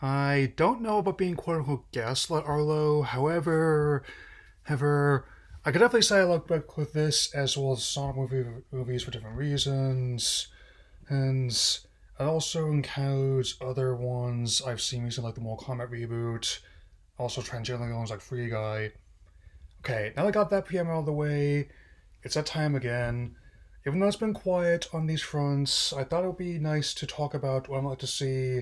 I don't know about being quote unquote gaslit Arlo. However, I could definitely say I look back with this as well as Sonic movies for different reasons, and it also includes other ones I've seen recently, like the Mortal Kombat reboot, also transgender ones like Free Guy. Okay, now that I got that PM out of the way, it's that time again. Even though it's been quiet on these fronts, I thought it would be nice to talk about what I'd like to see,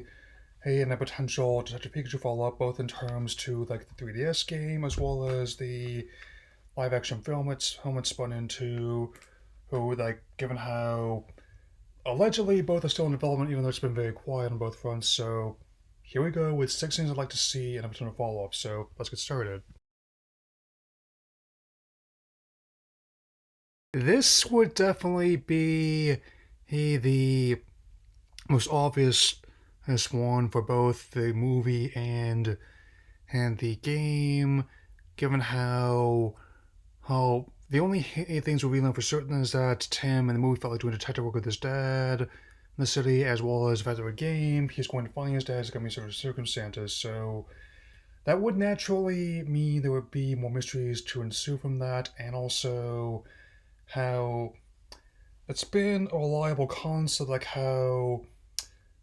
hey, in a potential Detective Pikachu follow-up, both in terms to like the 3DS game as well as the live-action film it's spun into. Who like given how allegedly both are still in development, even though it's been very quiet on both fronts. So here we go with 6 things I'd like to see in a potential follow-up. So let's get started. This would definitely be the most obvious as one for both the movie and the game, given how the only things we know for certain is that Tim in the movie felt like doing detective work with his dad in the city, as well as if after a game, he's going to find his dad. It's going to be sort of circumstances. So that would naturally mean there would be more mysteries to ensue from that, and also how it's been a reliable concept, like how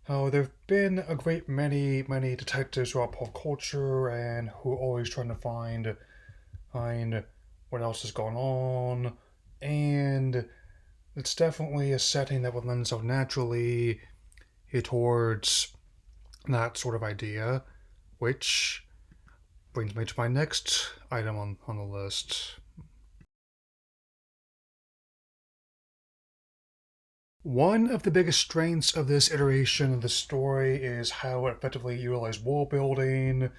there've been a great many detectives throughout pop culture and who are always trying to find what else is going on, and it's definitely a setting that would lend itself naturally towards that sort of idea, which brings me to my next item on the list. One of the biggest strengths of this iteration of the story is how it effectively utilized world building,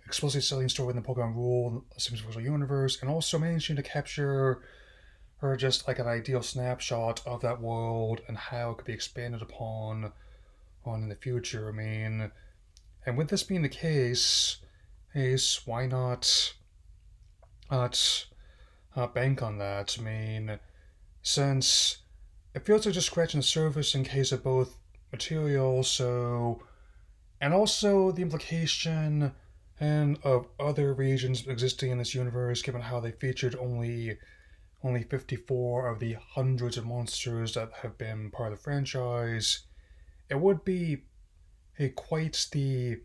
explicitly selling story within the Pokemon rule, Sims Virtual Universe, and also managing to capture or just like an ideal snapshot of that world and how it could be expanded upon on in the future. I mean, and with this being the case, why not bank on that? I mean, since it feels like just scratching the surface in case of both material, so and also the implication and of other regions existing in this universe, given how they featured only 54 of the hundreds of monsters that have been part of the franchise, it would be quite the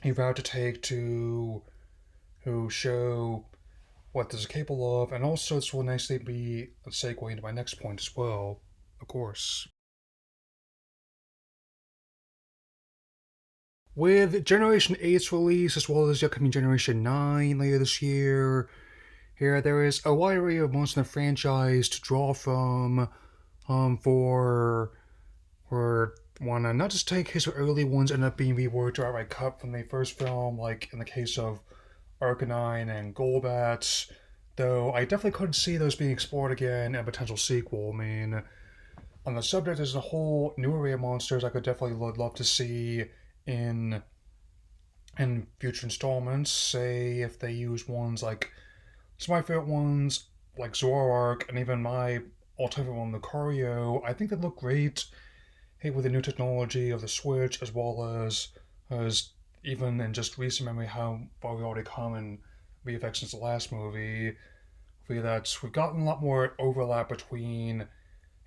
a route to take to show what this is capable of, and also this will nicely be a segue into my next point as well, of course. With Generation 8's release, as well as the upcoming Generation 9 later this year, here there is a wide array of monsters in the franchise to draw from for one, not just take case of early ones end up being reworked or outright cut from the first film, like in the case of Arcanine and Golbat, though I definitely couldn't see those being explored again in a potential sequel. I mean, on the subject, there's a whole new array of monsters I could definitely love to see in in future installments. Say if they use ones like some of my favorite ones like Zoroark and even my all-time favorite one, Lucario. I think they look great. Hey, with the new technology of the Switch as well as even in just recent memory how far we already come in VFX since the last movie. We've gotten a lot more overlap between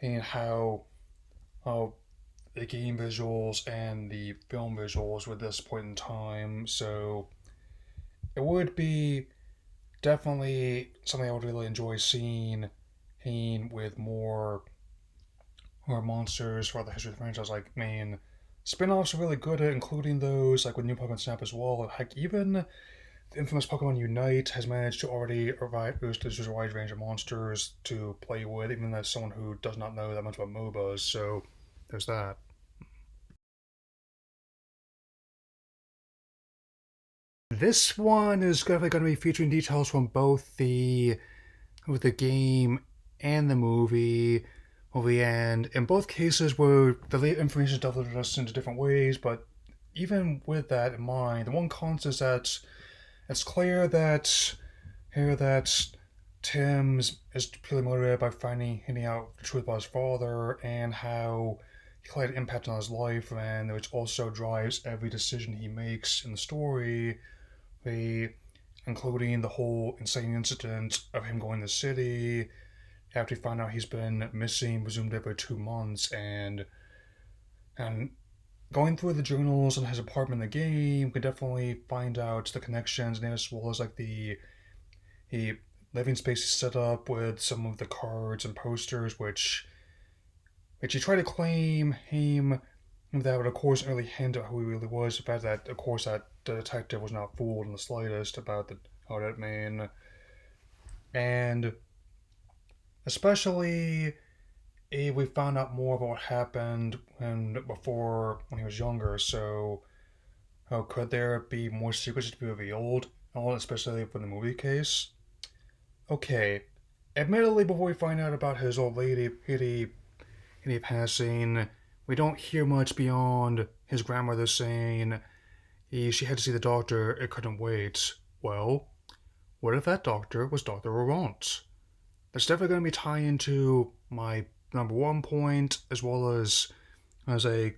and how the game visuals and the film visuals with this point in time. So it would be definitely something I would really enjoy seeing with more monsters throughout the history of the franchise. Like, man, spin-offs are really good at including those, like with new Pokemon Snap as well. Heck, even the infamous Pokemon Unite has managed to already introduce a wide range of monsters to play with, even as someone who does not know that much about MOBAs. So there's that. This one is definitely going to be featuring details from both the game and the movie, and in both cases where the late information is delivered to us into different ways, but even with that in mind, the one constant is that it's clear that here that Tim is purely motivated by finding out the truth about his father and how quite an impact on his life, and which also drives every decision he makes in the story. The including the whole insane incident of him going to the city after he found out he's been missing, presumed every 2 months, and going through the journals in his apartment in the game, we could definitely find out the connections, and as well as like the living space set up with some of the cards and posters, which he tried to claim him that would of course really hint at who he really was. The fact that of course that the detective was not fooled in the slightest about the how that man, and especially we found out more about what happened when he was younger. So how could there be more secrets to be revealed? All especially for the movie case. Okay, admittedly, before we find out about his old lady Hitty passing, we don't hear much beyond his grandmother saying she had to see the doctor, it couldn't wait. Well, what if that doctor was Dr. Laurent? That's definitely going to be tied into my number one point, as well as a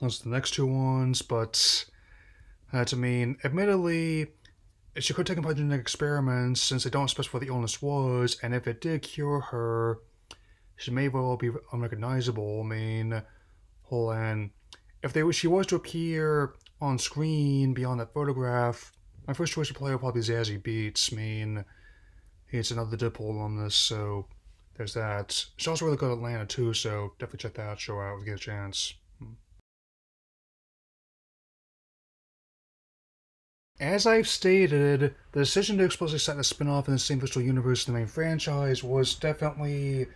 as the next two ones. But to mean, admittedly, she could take part in genetic experiments since they don't specify what the illness was, and if it did cure her, she may well be unrecognizable. I mean, and if she was to appear on screen beyond that photograph, my first choice to play would probably be Zazie Beetz. I mean, he's another Deadpool alumnus, so there's that. She's also really good at Atlanta too, so definitely check that show out if you get a chance. As I've stated, the decision to explicitly set a spin-off in the same visual universe as the main franchise was definitely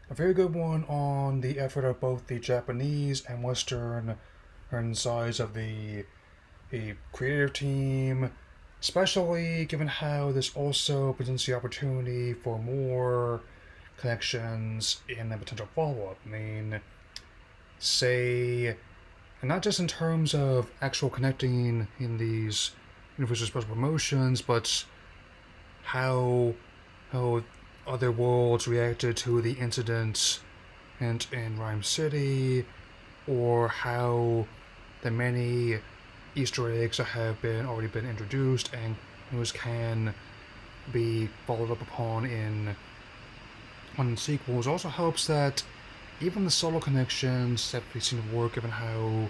a very good one on the effort of both the Japanese and Western sides of the creative team, especially given how this also presents the opportunity for more connections in a potential follow-up. I mean, say, and not just in terms of actual connecting in these universal special promotions, but how how other worlds reacted to the incident and in Rhyme City, or how the many Easter eggs that have been already been introduced and those can be followed up upon in one sequels. Also helps that even the solo connections that we seem to work, given how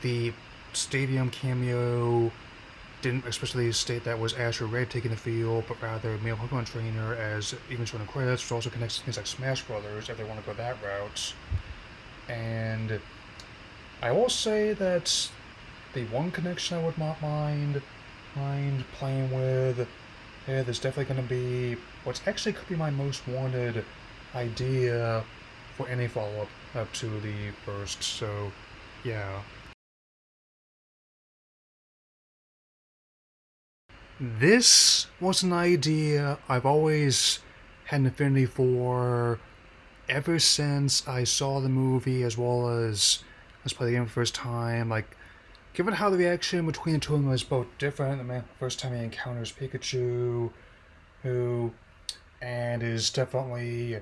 the stadium cameo didn't especially state that was Asher Red taking the field, but rather male Pokemon trainer, as even shown in credits, which also connects to things like Smash Brothers if they want to go that route. And I will say that the one connection I would not mind playing with, yeah, there's definitely going to be what's actually could be my most wanted idea for any follow up to the first. So, yeah. This was an idea I've always had an affinity for ever since I saw the movie, as well as play the game for the first time. Like, given how the reaction between the two of them was both different, the first time he encounters Pikachu, who and is definitely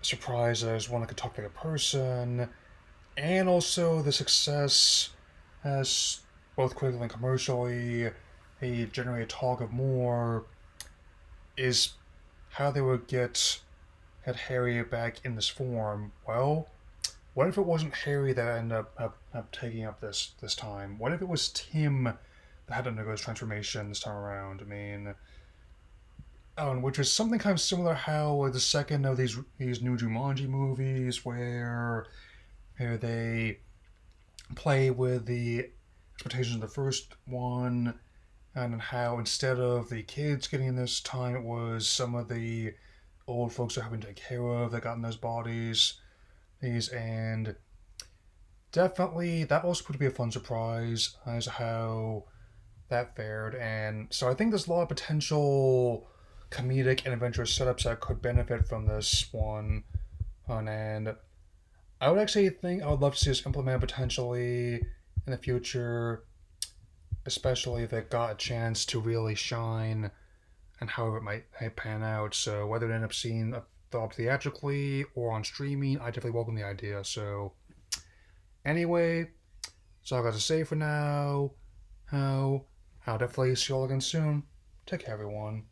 surprised as one that could talk like a person, and also the success as both critically and commercially he generated talk of more is how they would get Harry back in this form. Well, what if it wasn't Harry that ended up taking up this time? What if it was Tim that had to undergo his transformation this time around? I mean, which is something kind of similar how the second of these new Jumanji movies where they play with the expectations of the first one, and how instead of the kids getting in this time, it was some of the old folks that are having to take care of that got in those bodies. And definitely that also proved to be a fun surprise as how that fared. And so I think there's a lot of potential comedic and adventurous setups that could benefit from this one. And I would actually think I would love to see this implemented potentially in the future, especially if it got a chance to really shine and however it might pan out. So whether it end up seeing thought theatrically or on streaming, I definitely welcome the idea. So Anyway, that's all I got to say for now. How? I'll definitely see you all again soon. Take care, everyone.